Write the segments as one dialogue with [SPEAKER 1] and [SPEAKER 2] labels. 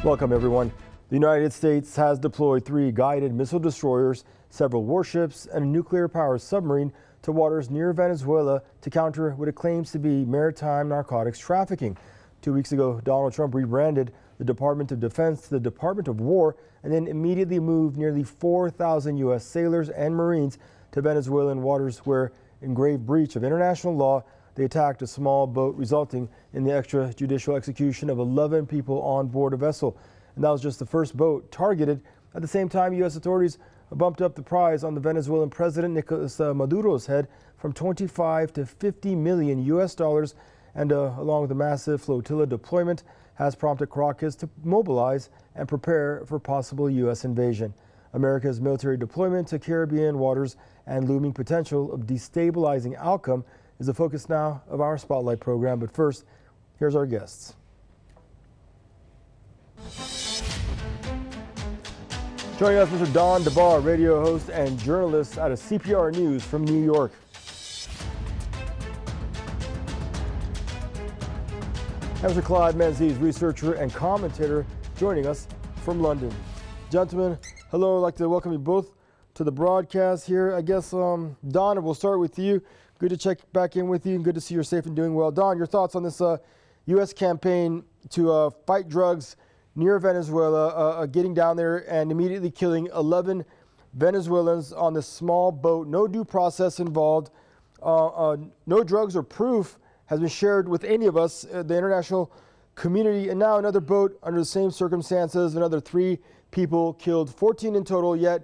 [SPEAKER 1] Welcome, everyone. The United States has deployed 3 guided missile destroyers, several warships, and a nuclear-powered submarine to waters near Venezuela to counter what it claims to be maritime narcotics trafficking. 2 weeks ago, Donald Trump rebranded the Department of Defense to the Department of War and then immediately moved nearly 4,000 U.S. sailors and Marines to Venezuelan waters where, in grave breach of international law, they attacked a small boat, resulting in the extrajudicial execution of 11 people on board a vessel. And that was just the first boat targeted. At the same time, U.S. authorities bumped up the prize on the Venezuelan president Nicolas Maduro's head from 25 to 50 million U.S. dollars, and along with the massive flotilla deployment, has prompted Caracas to mobilize and prepare for possible U.S. invasion. America's military deployment to Caribbean waters and looming potential of destabilizing outcome is the focus now of our Spotlight program. But first, here's our guests. Joining us, Mr. Don DeBar, radio host and journalist out of CPR News from New York. And Mr. Clive Menzies, researcher and commentator, joining us from London. Gentlemen, hello. I'd like to welcome you both to the broadcast here. I guess, Don, we'll start with you. Good to check back in with you and good to see you're safe and doing well. Don, your thoughts on this U.S. campaign to fight drugs near Venezuela, getting down there and immediately killing 11 Venezuelans on this small boat, no due process involved, no drugs or proof has been shared with any of us, the international community, and now another boat under the same circumstances, another 3 people killed, 14 in total, yet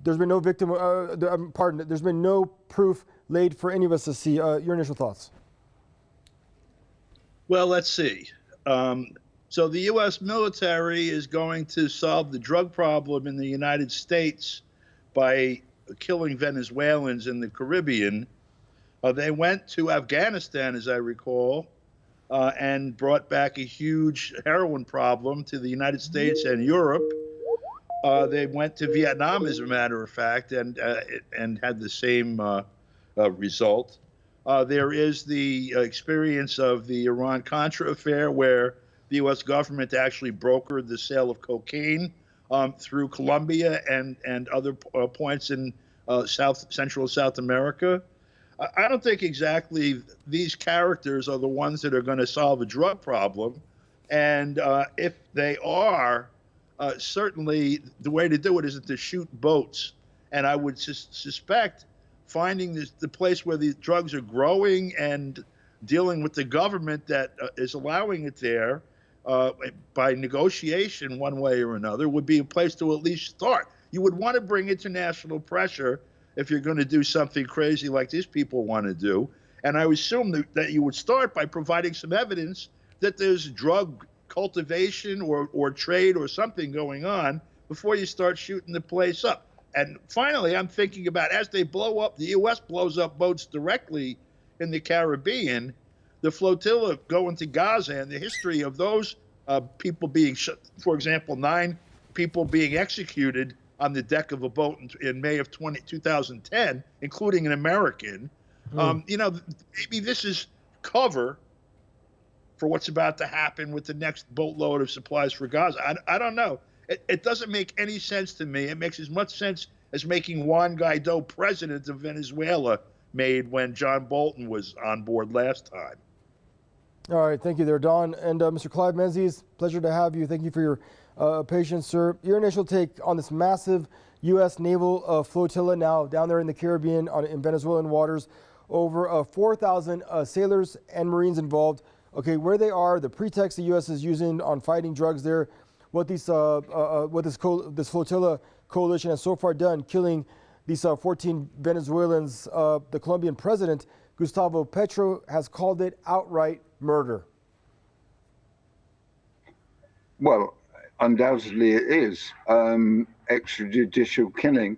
[SPEAKER 1] there's been no victim, there's been no proof laid for any of us to see. Your initial thoughts?
[SPEAKER 2] Well, let's see. So the U.S. military is going to solve the drug problem in the United States by killing Venezuelans in the Caribbean. They went to Afghanistan, as I recall, and brought back a huge heroin problem to the United States and Europe. They went to Vietnam, as a matter of fact, and had the same result. There is the experience of the Iran-Contra affair, where the U.S. government actually brokered the sale of cocaine through Colombia and other points in Central South America. I don't think exactly these characters are the ones that are going to solve a drug problem. And if they are, certainly the way to do it isn't to shoot boats. And I would suspect finding the place where the drugs are growing and dealing with the government that is allowing it there by negotiation one way or another would be a place to at least start. You would want to bring international pressure if you're going to do something crazy like these people want to do. And I would assume that you would start by providing some evidence that there's drug cultivation or trade or something going on before you start shooting the place up. And finally, I'm thinking about, as they blow up, the U.S. blows up boats directly in the Caribbean, the flotilla going to Gaza, and the history of those people being shot, for example, 9 people being executed on the deck of a boat in May of 2010, including an American. You know, maybe this is cover for what's about to happen with the next boatload of supplies for Gaza. I don't know. It doesn't make any sense to me. It makes as much sense as making Juan Guaido president of Venezuela made when John Bolton was on board last time.
[SPEAKER 1] All right, thank you there, Don. And Mr. Clive Menzies, pleasure to have you. Thank you for your patience, sir. Your initial take on this massive U.S. naval flotilla now down there in the Caribbean in Venezuelan waters, over 4,000 sailors and Marines involved. Okay, where they are, the pretext the U.S. is using on fighting drugs there, what this flotilla coalition has so far done, killing these 14 Venezuelans. The Colombian president, Gustavo Petro, has called it outright murder.
[SPEAKER 3] Well, undoubtedly it is extrajudicial killing.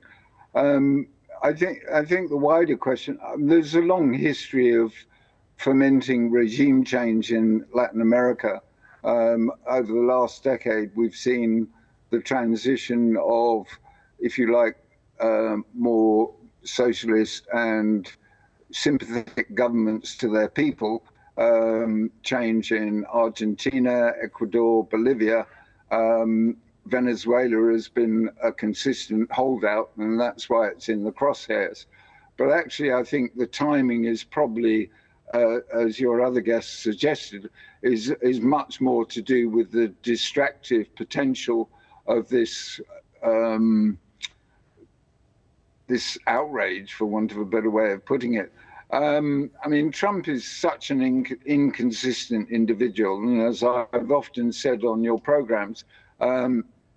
[SPEAKER 3] I think the wider question, there's a long history of fomenting regime change in Latin America. Over the last decade, we've seen the transition of, if you like, more socialist and sympathetic governments to their people, change in Argentina, Ecuador, Bolivia, Venezuela has been a consistent holdout, and that's why it's in the crosshairs. But actually, I think the timing is probably, as your other guest suggested, is much more to do with the distractive potential of this this outrage, for want of a better way of putting it. I mean, Trump is such an inconsistent individual, and as I've often said on your programs,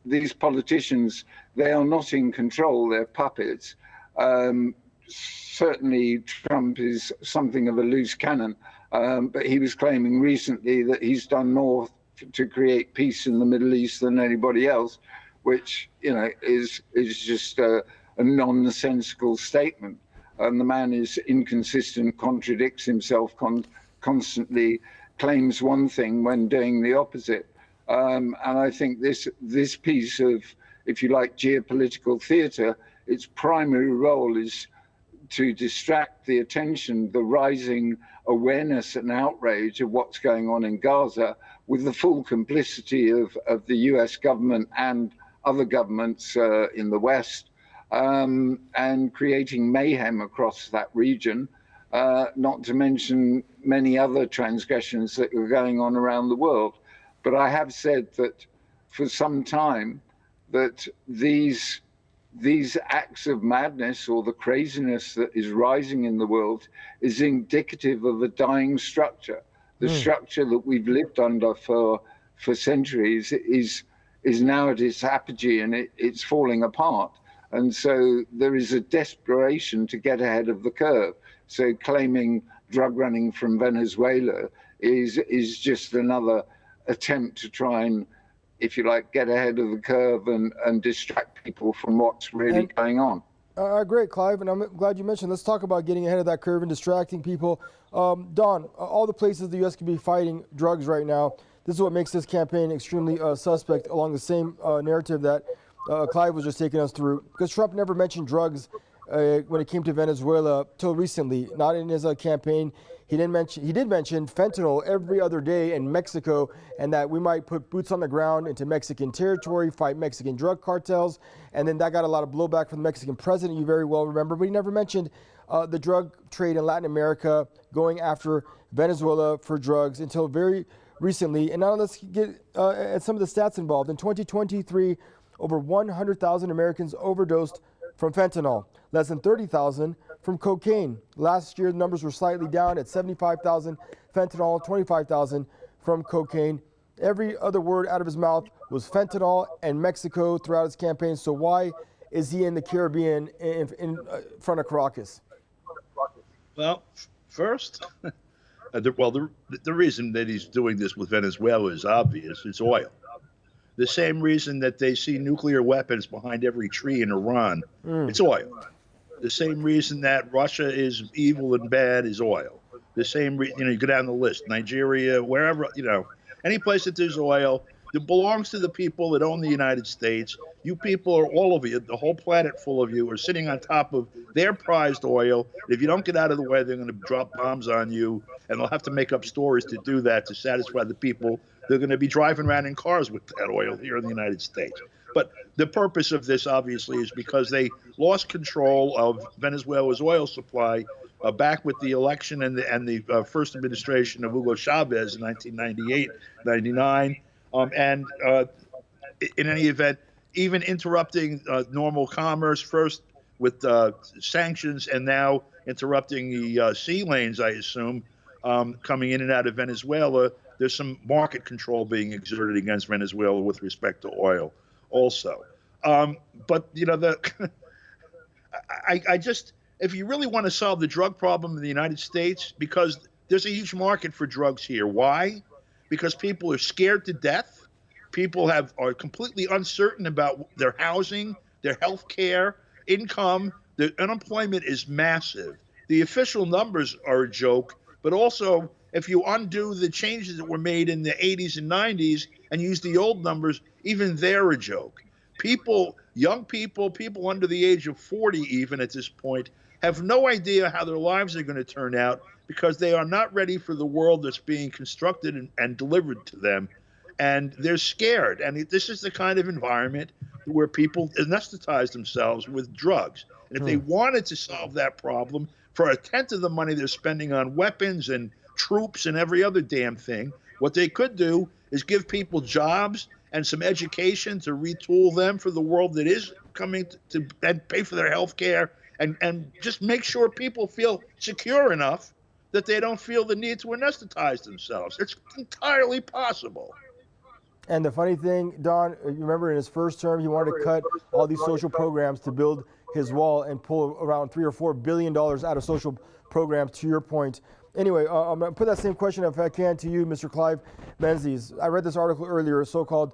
[SPEAKER 3] these politicians, they are not in control, they're puppets. Certainly Trump is something of a loose cannon, but he was claiming recently that he's done more to create peace in the Middle East than anybody else, which, you know, is just a nonsensical statement. And the man is inconsistent, contradicts himself constantly, claims one thing when doing the opposite. And I think this piece of, if you like, geopolitical theatre, its primary role is to distract the attention, the rising awareness and outrage of what's going on in Gaza, with the full complicity of the US government and other governments in the West, and creating mayhem across that region, not to mention many other transgressions that are going on around the world. But I have said that for some time that these acts of madness, or the craziness that is rising in the world, is indicative of a dying structure. The structure that we've lived under for centuries is now at its apogee, and it's falling apart. And so there is a desperation to get ahead of the curve. So claiming drug running from Venezuela is just another attempt to try and, if you like, get ahead of the curve and distract people from what's really going on.
[SPEAKER 1] Great, Clive, and I'm glad you mentioned. Let's talk about getting ahead of that curve and distracting people. Don, all the places the U.S. could be fighting drugs right now, this is what makes this campaign extremely suspect, along the same narrative that Clive was just taking us through, because Trump never mentioned drugs when it came to Venezuela till recently, not in his campaign. He did mention fentanyl every other day in Mexico, and that we might put boots on the ground into Mexican territory, fight Mexican drug cartels, and then that got a lot of blowback from the Mexican president, you very well remember. But he never mentioned the drug trade in Latin America, going after Venezuela for drugs until very recently. And now let's get at some of the stats involved. In 2023, over 100,000 Americans overdosed from fentanyl, less than 30,000 from cocaine. Last year, the numbers were slightly down at 75,000 fentanyl, 25,000 from cocaine. Every other word out of his mouth was fentanyl and Mexico throughout his campaign. So why is he in the Caribbean in front of Caracas?
[SPEAKER 2] Well, first, the reason that he's doing this with Venezuela is obvious. It's oil. The same reason that they see nuclear weapons behind every tree in Iran, it's oil. The same reason that Russia is evil and bad is oil. The same, you go down the list, Nigeria, wherever, any place that there's oil, that belongs to the people that own the United States. You people, are all of you, the whole planet full of you, are sitting on top of their prized oil. If you don't get out of the way, they're going to drop bombs on you, and they'll have to make up stories to do that to satisfy the people. They're going to be driving around in cars with that oil here in the United States. But the purpose of this, obviously, is because they lost control of Venezuela's oil supply back with the election and the first administration of Hugo Chavez in 1998, 99. In any event, even interrupting normal commerce, first with sanctions, and now interrupting the sea lanes, I assume, coming in and out of Venezuela. There's some market control being exerted against Venezuela with respect to oil also. But, I just, if you really want to solve the drug problem in the United States, because there's a huge market for drugs here. Why? Because people are scared to death. People are completely uncertain about their housing, their health care, income. The unemployment is massive. The official numbers are a joke, but also, if you undo the changes that were made in the 80s and 90s and use the old numbers, even they're a joke. People, young people, people under the age of 40 even at this point, have no idea how their lives are going to turn out, because they are not ready for the world that's being constructed and delivered to them. and they're scared. And this is the kind of environment where people anesthetize themselves with drugs. And if they wanted to solve that problem for a tenth of the money they're spending on weapons and troops and every other damn thing, what they could do is give people jobs and some education to retool them for the world that is coming to and pay for their health care, and just make sure people feel secure enough that they don't feel the need to anesthetize themselves. It's entirely possible.
[SPEAKER 1] And the funny thing, Don, you remember in his first term, he wanted to cut all these social programs to build his wall and pull around $3 or $4 billion out of social programs, to your point. Anyway, I'm going to put that same question, if I can, to you, Mr. Clive Menzies. I read this article earlier, so-called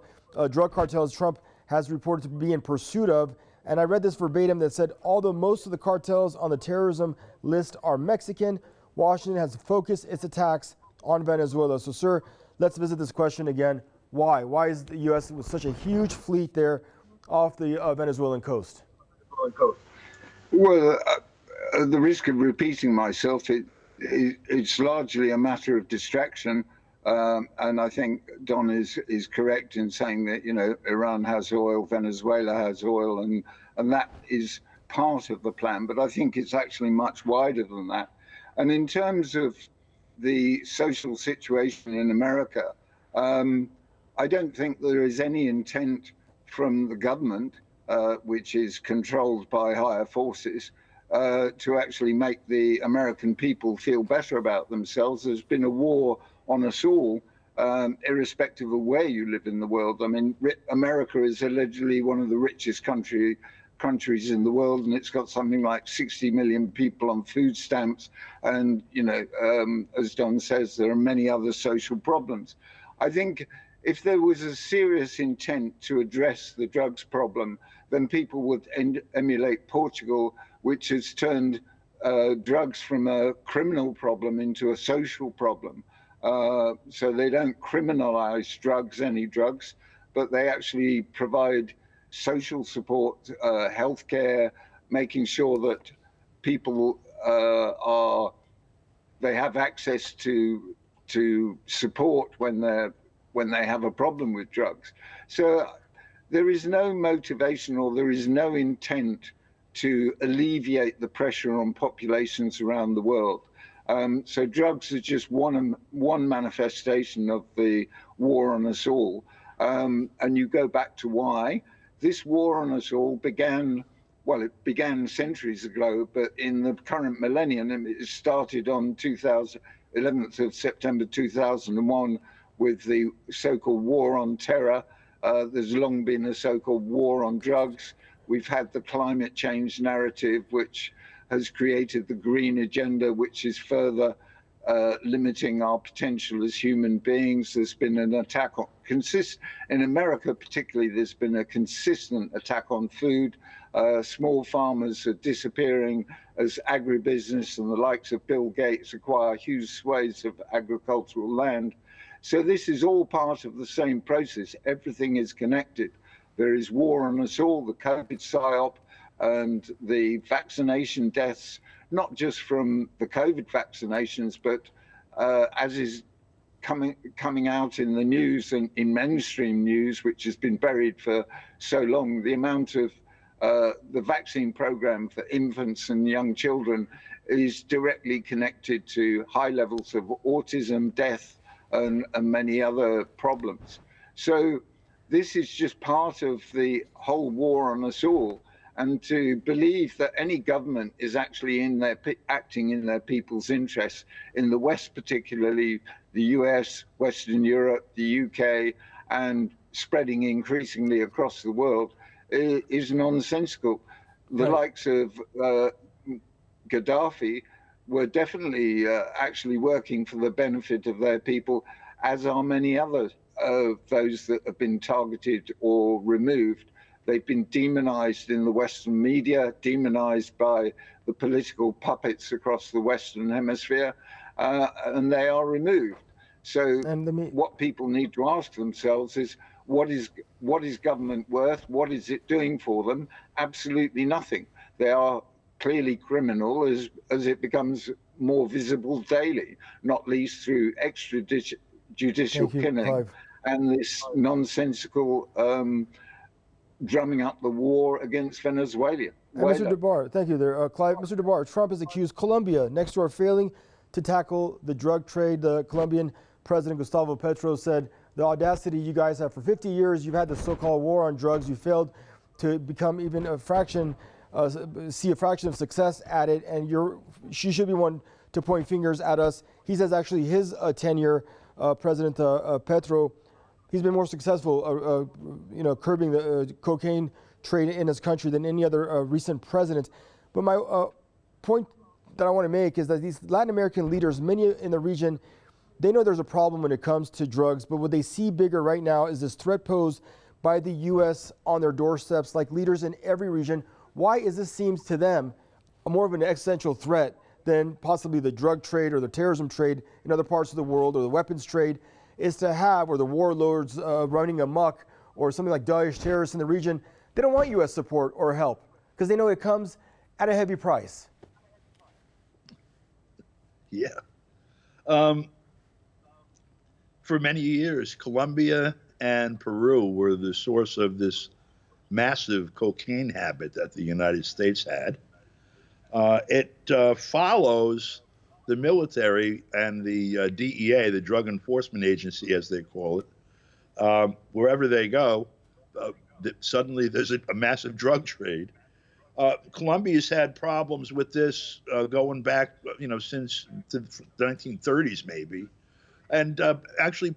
[SPEAKER 1] drug cartels Trump has reported to be in pursuit of. And I read this verbatim that said, although most of the cartels on the terrorism list are Mexican, Washington has focused its attacks on Venezuela. So, sir, let's visit this question again. Why? Why is the U.S. with such a huge fleet there off the Venezuelan coast?
[SPEAKER 3] Well, the risk of repeating myself, it's largely a matter of distraction. And I think Don is correct in saying that, you know, Iran has oil, Venezuela has oil, and that is part of the plan. But I think it's actually much wider than that. And in terms of the social situation in America, I don't think there is any intent from the government, which is controlled by higher forces, to actually make the American people feel better about themselves. There's been a war on us all, irrespective of where you live in the world. I mean, America is allegedly one of the richest countries in the world, and it's got something like 60 million people on food stamps. And, you know, as Don says, there are many other social problems. I think if there was a serious intent to address the drugs problem, then people would emulate Portugal, which has turned drugs from a criminal problem into a social problem. So they don't criminalize any drugs, but they actually provide social support, healthcare, making sure that people they have access to support when they have a problem with drugs. So there is no motivation, or there is no intent to alleviate the pressure on populations around the world. So drugs are just one manifestation of the war on us all. And you go back to why this war on us all began. Well, it began centuries ago, but in the current millennium, it started on 11th of September 2001 with the so-called war on terror. There's long been a so-called war on drugs. We've had the climate change narrative, which has created the green agenda, which is further limiting our potential as human beings. There's been an attack on, in America particularly, there's been a consistent attack on food. Small farmers are disappearing as agribusiness and the likes of Bill Gates acquire huge swathes of agricultural land. So this is all part of the same process. Everything is connected. There is war on us all, the COVID psyop, and the vaccination deaths, not just from the COVID vaccinations, but as is coming out in the news and in mainstream news, which has been buried for so long, the amount of the vaccine program for infants and young children is directly connected to high levels of autism, death, and many other problems. So this is just part of the whole war on us all. And to believe that any government is actually acting in their people's interests, in the West particularly, the US, Western Europe, the UK, and spreading increasingly across the world, is nonsensical. The likes of Gaddafi were definitely actually working for the benefit of their people, as are many others of those that have been targeted or removed. They've been demonized in the Western media, demonized by the political puppets across the Western hemisphere, and they are removed. So what people need to ask themselves is, what is government worth? What is it doing for them? Absolutely nothing. They are clearly criminal as it becomes more visible daily, not least through extrajudicial killing. and this nonsensical drumming up the war against Venezuela.
[SPEAKER 1] And Mr. DeBar, thank you there. Clive, Mr. DeBar, Trump has accused Colombia next door of failing to tackle the drug trade. The Colombian President Gustavo Petro said, the audacity you guys have for 50 years, you've had the so-called war on drugs. You failed to become even a fraction, see a fraction of success at it. And she should be one to point fingers at us. He says actually his tenure, President Petro, he's been more successful, curbing the cocaine trade in his country than any other recent president. But my point that I want to make is that these Latin American leaders, many in the region, they know there's a problem when it comes to drugs, but what they see bigger right now is this threat posed by the U.S. on their doorsteps, like leaders in every region. Why is this seems to them more of an existential threat than possibly the drug trade or the terrorism trade in other parts of the world, or the weapons trade is to have, or the warlords running amok, or something like Daesh terrorists in the region? They don't want U.S. support or help because they know it comes at a heavy price.
[SPEAKER 2] Yeah. For many years, Colombia and Peru were the source of this massive cocaine habit that the United States had. It follows the military and the DEA, the Drug Enforcement Agency, as they call it. Wherever they go, suddenly there's a massive drug trade. Colombia's had problems with this going back, since the 1930s, maybe. And actually,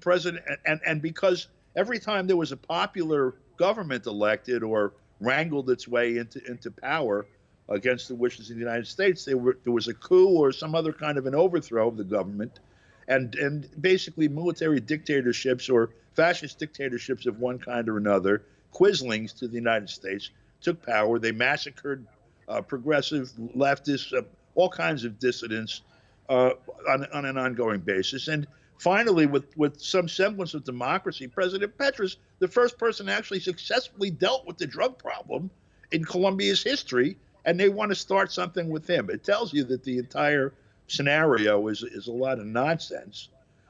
[SPEAKER 2] and because every time there was a popular government elected or wrangled its way into power against the wishes of the United States, there was a coup or some other kind of an overthrow of the government, and basically military dictatorships or fascist dictatorships of one kind or another, quislings to the United States, took power. They massacred progressive leftists, all kinds of dissidents on an ongoing basis. And finally, with some semblance of democracy, President Petra's the first person actually successfully dealt with the drug problem in Colombia's history, and they want to start something with him. It tells you that the entire scenario is a lot of nonsense,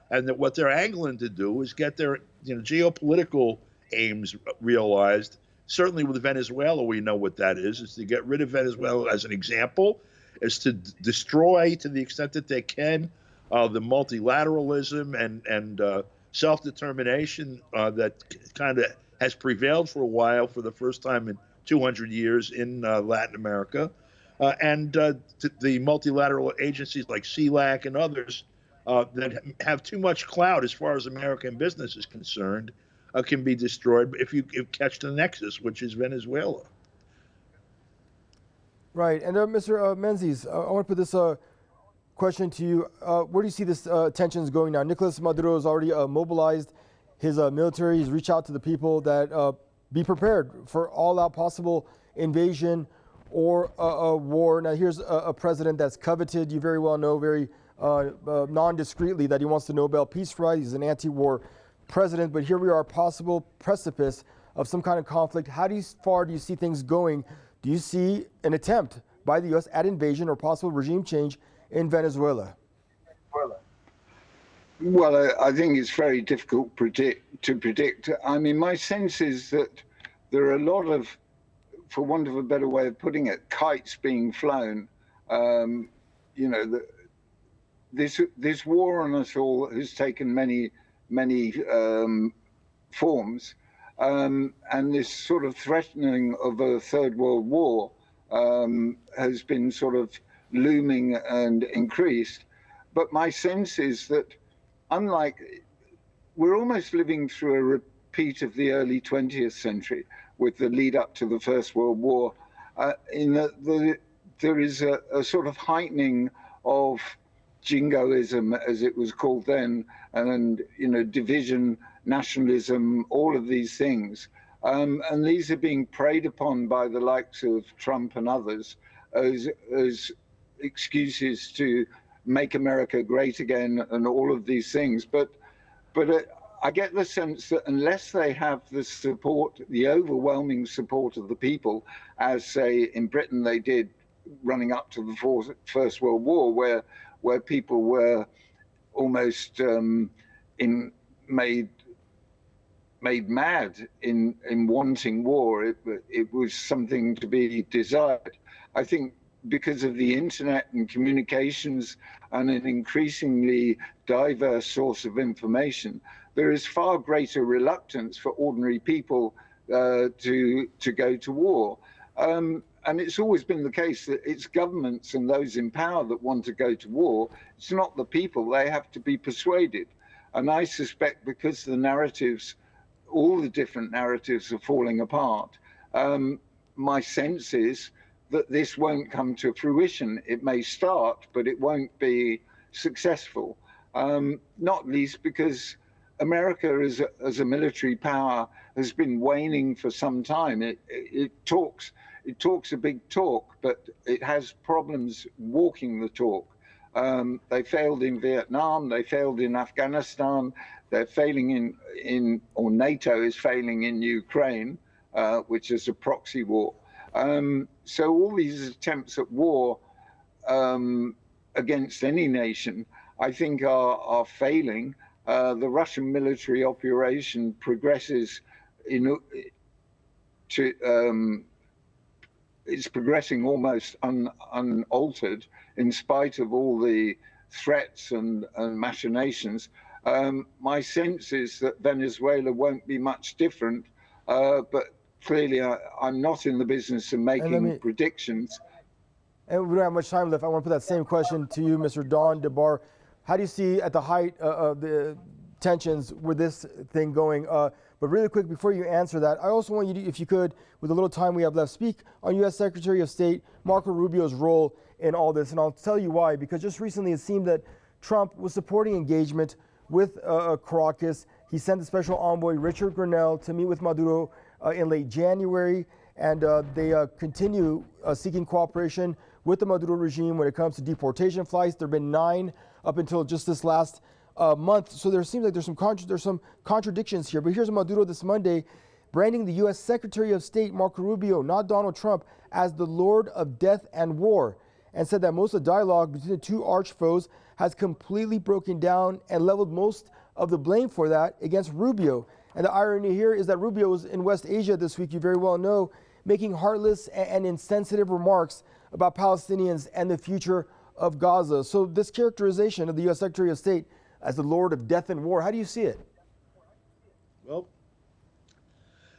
[SPEAKER 2] and that what they're angling to do is get their geopolitical aims realized. Certainly with Venezuela, we know what that is to get rid of Venezuela as an example, is to destroy, to the extent that they can, the multilateralism and self-determination that kind of has prevailed for a while, for the first time in 200 years in Latin America. And the multilateral agencies like CELAC and others that have too much clout as far as American business is concerned can be destroyed if you catch the nexus, which is Venezuela.
[SPEAKER 1] Right. And Mr. Menzies, I want to put this question to you. Where do you see this tensions going now? Nicolas Maduro has already mobilized his military. He's reached out to the people that be prepared for all out possible invasion or a war. Now, here's a president that's coveted. You very well know, very non-discreetly, that he wants the Nobel Peace Prize. He's an anti-war president, but here we are, possible precipice of some kind of conflict. How far do you see things going? Do you see an attempt by the U.S. at invasion or possible regime change in Venezuela?
[SPEAKER 3] Well, I think it's very difficult to predict. I mean, my sense is that there are a lot of, for want of a better way of putting it, kites being flown. This war on us all has taken many forms, and this sort of threatening of a third world war has been sort of looming and increased. But my sense is that we're almost living through a repeat of the early 20th century with the lead up to the First World War, in that there is a sort of heightening of jingoism, as it was called then, and division, nationalism, all of these things. And these are being preyed upon by the likes of Trump and others as excuses to make America great again and all of these things. But I get the sense that unless they have the support, the overwhelming support of the people, as say in Britain they did running up to the First World War, where people were almost made made mad in wanting war. It was something to be desired. I think because of the internet and communications and an increasingly diverse source of information, there is far greater reluctance for ordinary people to go to war. And it's always been the case that it's governments and those in power that want to go to war. It's not the people. They have to be persuaded. And I suspect because the narratives, all the different narratives are falling apart, my sense is that this won't come to fruition. It may start, but it won't be successful. Not least because America as a military power has been waning for some time. It talks a big talk, but it has problems walking the talk. They failed in Vietnam, they failed in Afghanistan, they're failing or NATO is failing in Ukraine, which is a proxy war. So all these attempts at war against any nation, I think, are failing. The Russian military operation progresses it's progressing almost unaltered in spite of all the threats and machinations. My sense is that Venezuela won't be much different, but clearly I'm not in the business of making predictions.
[SPEAKER 1] And we don't have much time left. I want to put that same question to you, Mr. Don DeBar. How do you see at the height of the tensions with this thing going? But really quick, before you answer that, I also want you to, if you could, with the little time we have left, speak on U.S. Secretary of State Marco Rubio's role in all this. And I'll tell you why, because just recently it seemed that Trump was supporting engagement with Caracas. He sent the special envoy Richard Grenell to meet with Maduro in late January, and they continue seeking cooperation with the Maduro regime when it comes to deportation flights. There have been 9 up until just this last month. So there seems like there's some contradictions here. But here's Maduro this Monday branding the U.S. Secretary of State Marco Rubio, not Donald Trump, as the Lord of Death and War, and said that most of the dialogue between the two arch foes has completely broken down and leveled most of the blame for that against Rubio. And the irony here is that Rubio was in West Asia this week, you very well know, making heartless and insensitive remarks about Palestinians and the future of Gaza. So this characterization of the U.S. Secretary of State as the Lord of Death and War, how do you see it?
[SPEAKER 2] Well,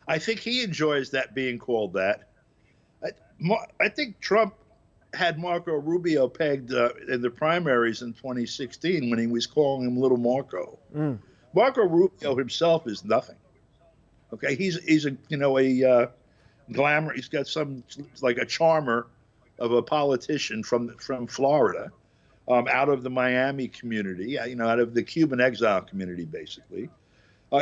[SPEAKER 2] I think he enjoys that being called that. I think Trump had Marco Rubio pegged in the primaries in 2016 when he was calling him Little Marco. Marco Rubio himself is nothing. Okay, he's a glamour. He's got some like a charmer of a politician from Florida, out of the Miami community, out of the Cuban exile community, basically.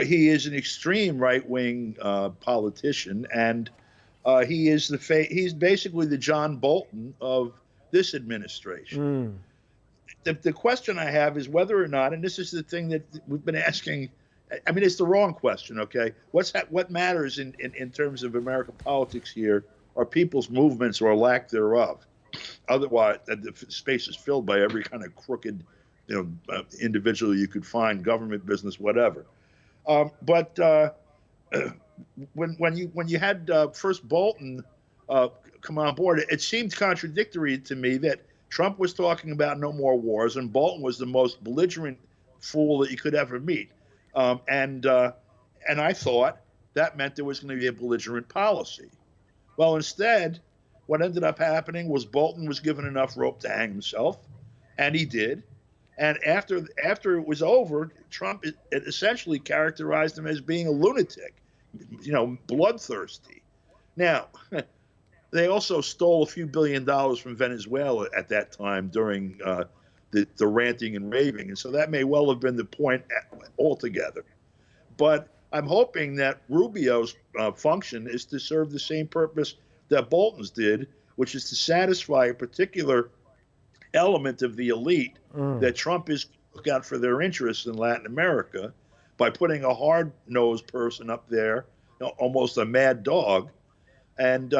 [SPEAKER 2] He is an extreme right-wing politician, and he's basically the John Bolton of this administration. The question I have is whether or not, and this is the thing that we've been asking. I mean, it's the wrong question. Okay, what matters in terms of American politics here are people's movements or lack thereof. Otherwise, the space is filled by every kind of crooked, individual you could find, government, business, whatever. But when you had first Bolton come on board, it seemed contradictory to me that Trump was talking about no more wars, and Bolton was the most belligerent fool that you could ever meet. And I thought that meant there was going to be a belligerent policy. Well, instead, what ended up happening was Bolton was given enough rope to hang himself, and he did. And after it was over, Trump essentially characterized him as being a lunatic, bloodthirsty. Now, they also stole a few $1 billion from Venezuela at that time during the ranting and raving. And so that may well have been the point altogether. But I'm hoping that Rubio's function is to serve the same purpose that Bolton's did, which is to satisfy a particular element of the elite that Trump is looking out for their interests in Latin America by putting a hard-nosed person up there, almost a mad dog, and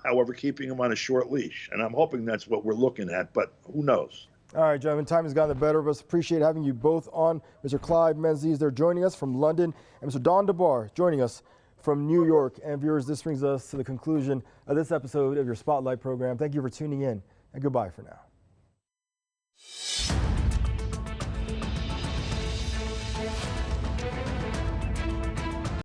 [SPEAKER 2] however keeping him on a short leash. And I'm hoping that's what we're looking at, but who knows?
[SPEAKER 1] All right, gentlemen, time has gotten the better of us. Appreciate having you both on. Mr. Clive Menzies, they're joining us from London, and Mr. Don DeBar joining us from New York. And viewers, this brings us to the conclusion of this episode of your Spotlight program. Thank you for tuning in, and goodbye for now.